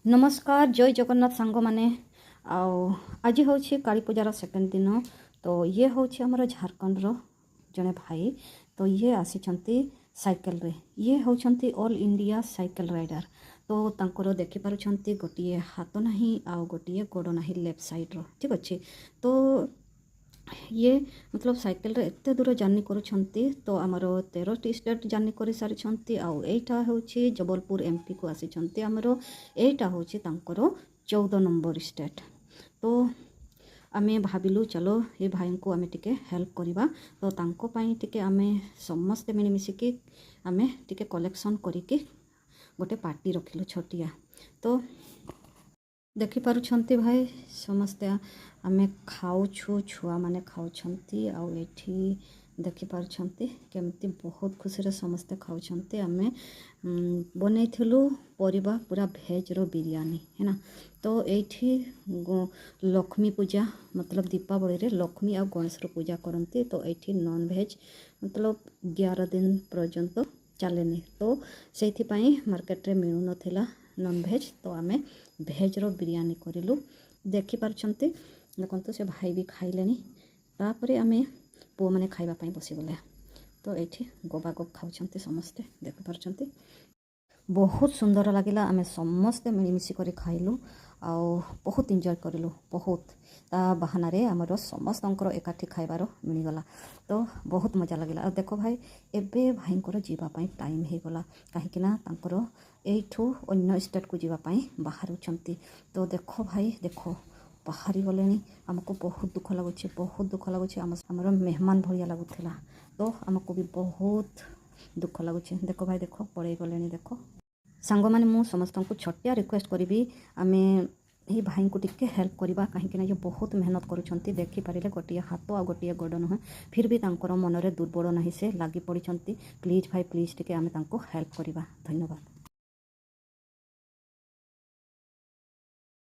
नमस्कार जय जगन्नाथ सांग माने आज हूँ काली पूजार सेकेंड दिन। तो ये हूँ आमर झारखंड जड़े भाई। तो ये आसी साइकेल रे, ये होती ऑल इंडिया साइकेल राइडर। तो तांकर देखिपुंट गोटे हाथ ना आ गोटे गोड़ ना लेफ्ट साइड रो, ठीक अच्छे। तो ये मतलब साइकेल रे एते दूर जर्नी करुछंती। तो आमर 13टी स्टेट जर्नी कर सारी आईटा हूँ जबलपुर एमपी को आसी आमर एटा हूँ 14 नंबर स्टेट। तो आमे भाविलु चलो ये भाई को आमे टिके हेल्प करवा। तो तांको पाई टिके आमे समस्ते मिलमिशिकी आमे टिके कलेक्शन करिके गोटे पार्टी रखिलु छोटिया। तो देखिपुंट भाई समस्ते आमे खाऊछु, छुआ माने खाऊछंती आउ एठी देखिपुंट केमती बहुत खुशी रे समस्ते खाऊछंती। आमे बनैथिलु परिबा पूरा भेज रो बिरयानी है ना। तो एठी लक्ष्मी पूजा मतलब दीपावली रे लक्ष्मी आ गणेश रो पूजा करती। तो एठी नॉन भेज मतलब 11 दिन पर्यंत चलेनी। तो से मार्केट रे मिलू नथिला नॉन भेज। तो आमे भेज रो बिरयानी करिलु। देखिपुंट देखो से भाई भी खाइले। तापर आमे पु मैंने खाइबापी बसीगले। तो ये गबागब खाऊँ समस्ते देखिपुंट बहुत सुंदर लगिला। आमे समस्ते मिलमिशिक खाइलु आ बहुत एंजॉय करूँ। बहुत ता बाहाना रे आमर समस्त एकाठी खाइबार मिलगला। तो बहुत मजा लगिला। देखो भाई एबे भाई जीवापाई टाइम हो गला कहीं एठू अन्य स्टेट को जीवापाई बाहरुछंती। तो देखो भाई देखो बाहरी गले आमको बहुत दुख लगुच, बहुत दुख लगुच। आमर मेहमान भलिया लगुला। तो आमको भी बहुत दुख लगुच। देखो भाई देख पड़े गले। देख सांग माने मु समस्त को छोटिया रिक्वेस्ट करी आमे ये भाई को टिके हेल्प करवा कहीं जो बहुत मेहनत करुँच। देखिपारे गोटे हाथ आ गोटे गोड़ नुहे फिर भी तांकर मनरे दुर्बल नहीं से लगी पड़ी। प्लीज भाई प्लीज टिके आमे तांको हेल्प करवा। धन्यवाद।